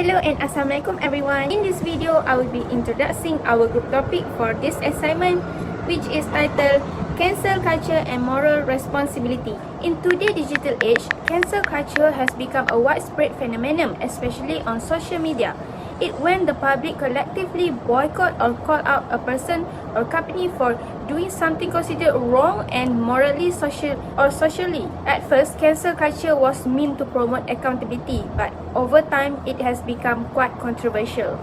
Hello and Assalamualaikum everyone. In this video, I will be introducing our group topic for this assignment, which is titled Cancel Culture and Moral Responsibility. In today's digital age, cancel culture has become a widespread phenomenon, especially on social media. It when the public collectively boycott or call out a person or company for doing something considered wrong and morally socially. At first, cancel culture was meant to promote accountability, but over time it has become quite controversial.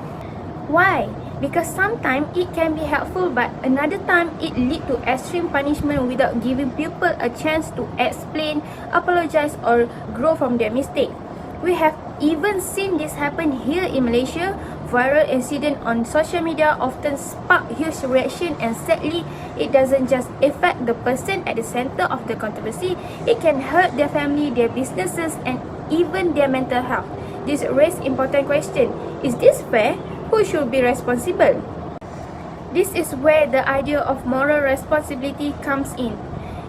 Why? Because sometimes it can be helpful, but another time it lead to extreme punishment without giving people a chance to explain, apologize, or grow from their mistake. We have even seen this happen here in Malaysia. Viral incident on social media often spark huge reaction, and sadly, it doesn't just affect the person at the center of the controversy. It can hurt their family, their businesses, and even their mental health. This raises important question: is this fair? Who should be responsible? This is where the idea of moral responsibility comes in.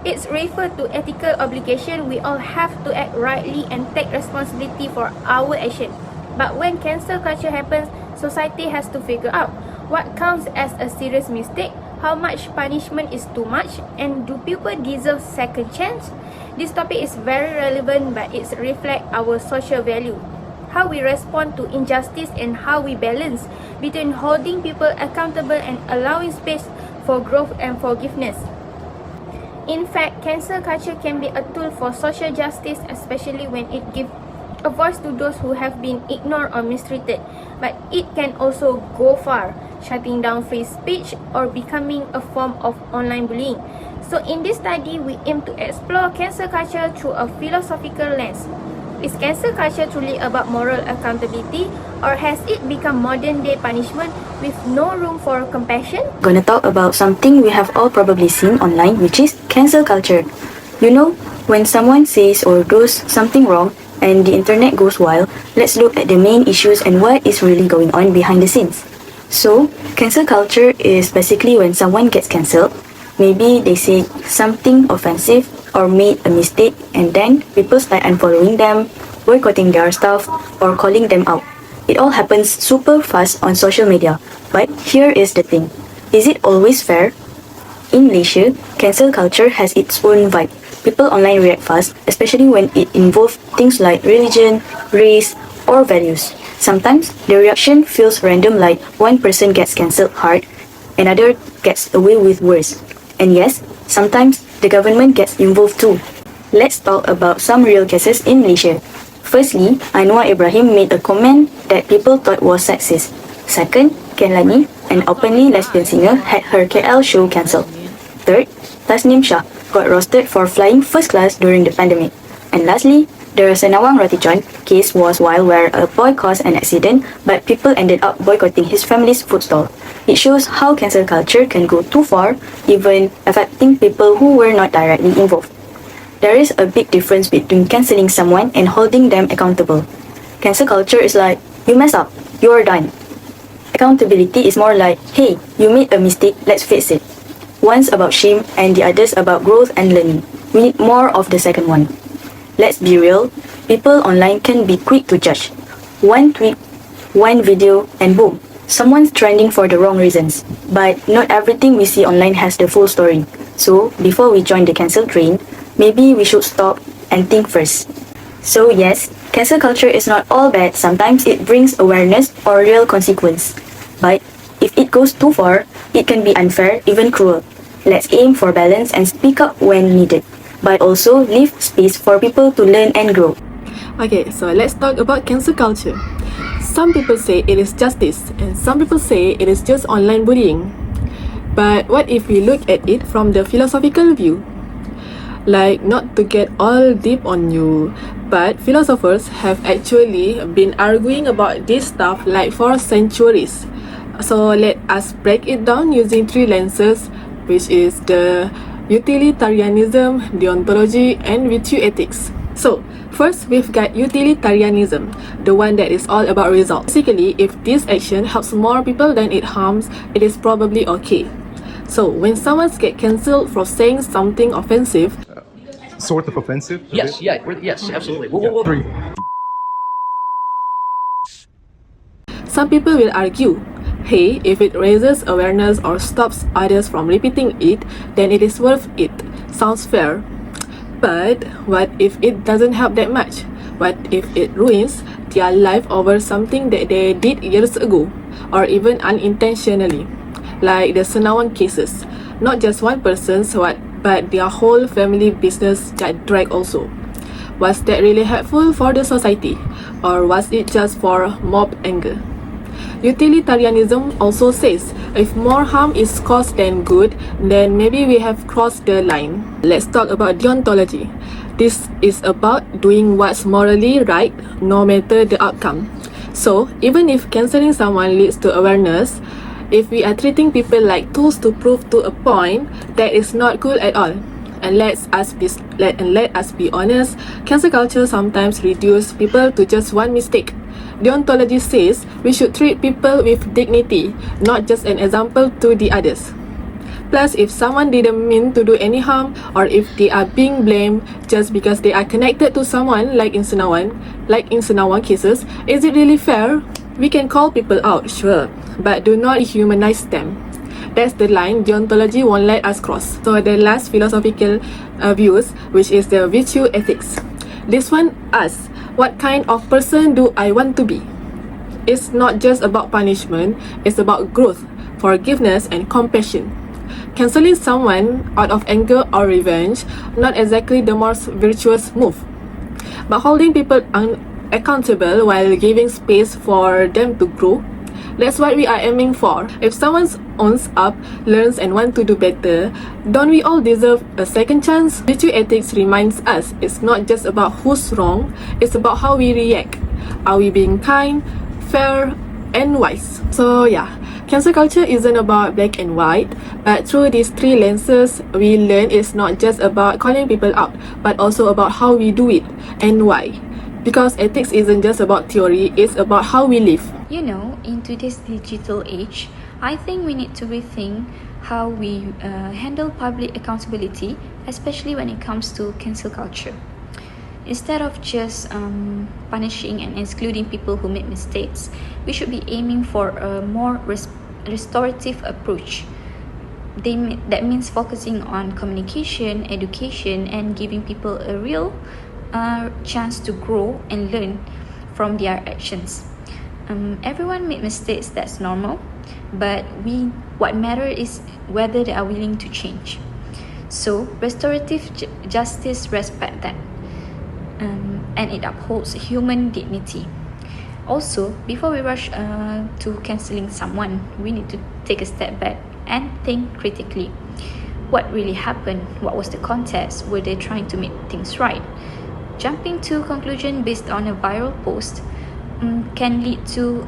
It's referred to ethical obligation. We all have to act rightly and take responsibility for our action. But when cancel culture happens, society has to figure out what counts as a serious mistake, how much punishment is too much, and do people deserve second chance? This topic is very relevant, but it reflects our social value, how we respond to injustice, and how we balance between holding people accountable and allowing space for growth and forgiveness. In fact, cancel culture can be a tool for social justice, especially when it gives a voice to those who have been ignored or mistreated. But it can also go far, shutting down free speech or becoming a form of online bullying. So in this study, we aim to explore cancel culture through a philosophical lens. Is cancel culture truly about moral accountability, or has it become modern day punishment with no room for compassion? Gonna talk about something we have all probably seen online, which is cancel culture. You know, when someone says or does something wrong and the internet goes wild, let's look at the main issues and what is really going on behind the scenes. So, cancel culture is basically when someone gets cancelled. Maybe they say something offensive or made a mistake, and then people start unfollowing them, boycotting their stuff, or calling them out. It all happens super fast on social media. But here is the thing. Is it always fair? In Malaysia, cancel culture has its own vibe. People online react fast, especially when it involves things like religion, race, or values. Sometimes, the reaction feels random, like one person gets cancelled hard, another gets away with worse. And yes, sometimes the government gets involved too. Let's talk about some real cases in Malaysia. Firstly, Anwar Ibrahim made a comment that people thought was sexist. Second, Ken Lani, an openly lesbian singer, had her KL show cancelled. Third, Tasnim Shah got roasted for flying first class during the pandemic. And lastly, the Senawang Ratichon case was wild, where a boy caused an accident, but people ended up boycotting his family's food stall. It shows how cancel culture can go too far, even affecting people who were not directly involved. There is a big difference between cancelling someone and holding them accountable. Cancel culture is like, you mess up, you're done. Accountability is more like, hey, you made a mistake, let's fix it. One's about shame and the other's about growth and learning. We need more of the second one. Let's be real, people online can be quick to judge. One tweet, one video, and boom, someone's trending for the wrong reasons. But not everything we see online has the full story. So, before we join the cancel train, maybe we should stop and think first. So yes, cancel culture is not all bad. Sometimes it brings awareness or real consequence. But if it goes too far, it can be unfair, even cruel. Let's aim for balance and speak up when needed, but also leave space for people to learn and grow. Okay, so let's talk about cancel culture. Some people say it is justice, and some people say it is just online bullying. But what if we look at it from the philosophical view? Like, not to get all deep on you, but philosophers have actually been arguing about this stuff like for centuries. So let us break it down using three lenses, which is the utilitarianism, deontology, and virtue ethics. So, first we've got utilitarianism, the one that is all about results. Basically, if this action helps more people than it harms, it is probably okay. So, when someone gets cancelled for saying something offensive, sort of offensive? Yes, yeah, yes, absolutely. Whoa. Some people will argue, hey, if it raises awareness or stops others from repeating it, then it is worth it. Sounds fair. But what if it doesn't help that much? What if it ruins their life over something that they did years ago, or even unintentionally? Like the Senawang cases. Not just one person's but their whole family business got dragged also. Was that really helpful for the society? Or was it just for mob anger? Utilitarianism also says, if more harm is caused than good, then maybe we have crossed the line. Let's talk about deontology. This is about doing what's morally right, no matter the outcome. So, even if cancelling someone leads to awareness, if we are treating people like tools to prove to a point, that is not cool at all. And let us be honest, cancel culture sometimes reduces people to just one mistake. Deontology says we should treat people with dignity, not just an example to the others. Plus, if someone didn't mean to do any harm, or if they are being blamed just because they are connected to someone like in Senawang cases, is it really fair? We can call people out, sure, but do not humanize them. That's the line deontology won't let us cross. So the last philosophical views, which is the virtue ethics. This one asks, what kind of person do I want to be? It's not just about punishment, it's about growth, forgiveness and compassion. Cancelling someone out of anger or revenge, not exactly the most virtuous move. But holding people accountable while giving space for them to grow, that's what we are aiming for. If someone owns up, learns and wants to do better, don't we all deserve a second chance? Virtue ethics reminds us it's not just about who's wrong, it's about how we react. Are we being kind, fair and wise? So yeah, cancel culture isn't about black and white, but through these three lenses, we learn it's not just about calling people out, but also about how we do it and why. Because ethics isn't just about theory, it's about how we live. You know, in today's digital age, I think we need to rethink how we handle public accountability, especially when it comes to cancel culture. Instead of just punishing and excluding people who make mistakes, we should be aiming for a more restorative approach. That means focusing on communication, education, and giving people a real chance to grow and learn from their actions. Everyone made mistakes, that's normal, but what matters is whether they are willing to change. So restorative justice respects that, and it upholds human dignity. Also, before we rush to cancelling someone, we need to take a step back and think critically. What really happened? What was the context? Were they trying to make things right? Jumping to conclusion based on a viral post can lead to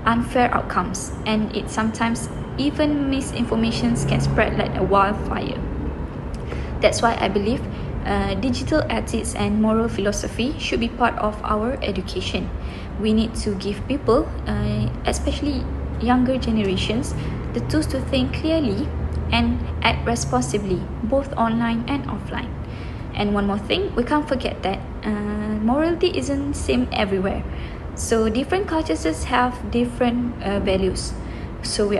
unfair outcomes, and it sometimes even misinformation can spread like a wildfire. That's why I believe digital ethics and moral philosophy should be part of our education. We need to give people, especially younger generations, the tools to think clearly and act responsibly, both online and offline. And one more thing, we can't forget that morality isn't same everywhere. So different cultures have different values. So when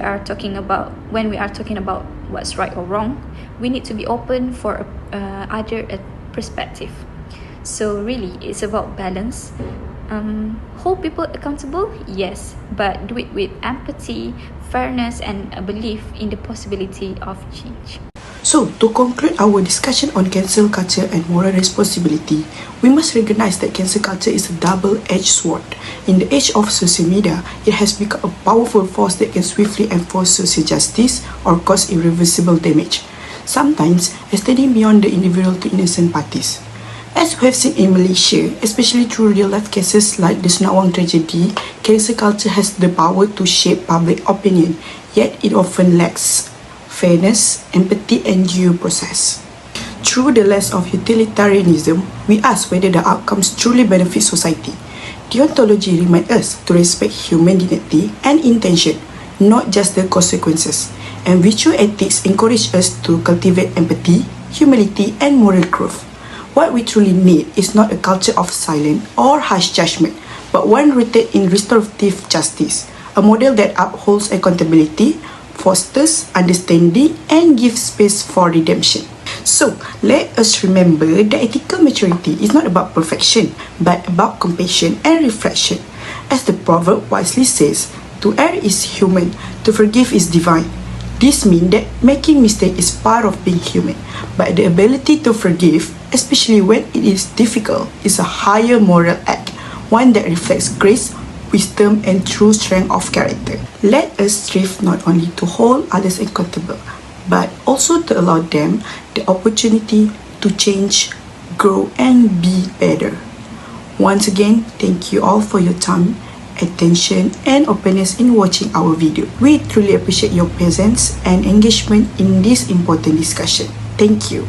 we are talking about what's right or wrong, we need to be open for other perspective. So really, it's about balance. Hold people accountable, yes, but do it with empathy, fairness, and a belief in the possibility of change. So, to conclude our discussion on cancel culture and moral responsibility, we must recognize that cancel culture is a double-edged sword. In the age of social media, it has become a powerful force that can swiftly enforce social justice or cause irreversible damage, sometimes extending beyond the individual to innocent parties. As we have seen in Malaysia, especially through real-life cases like the Senawang tragedy, cancel culture has the power to shape public opinion, yet it often lacks fairness, empathy, and due process. Through the lens of utilitarianism, we ask whether the outcomes truly benefit society. Deontology reminds us to respect human dignity and intention, not just the consequences. And virtue ethics encourage us to cultivate empathy, humility, and moral growth. What we truly need is not a culture of silence or harsh judgment, but one rooted in restorative justice, a model that upholds accountability, fosters understanding, and gives space for redemption. So, let us remember that ethical maturity is not about perfection, but about compassion and reflection. As the proverb wisely says, to err is human, to forgive is divine. This means that making mistakes is part of being human, but the ability to forgive, especially when it is difficult, is a higher moral act, one that reflects grace, wisdom, and true strength of character. Let us strive not only to hold others accountable, but also to allow them the opportunity to change, grow, and be better. Once again, thank you all for your time, attention, and openness in watching our video. We truly appreciate your presence and engagement in this important discussion. Thank you.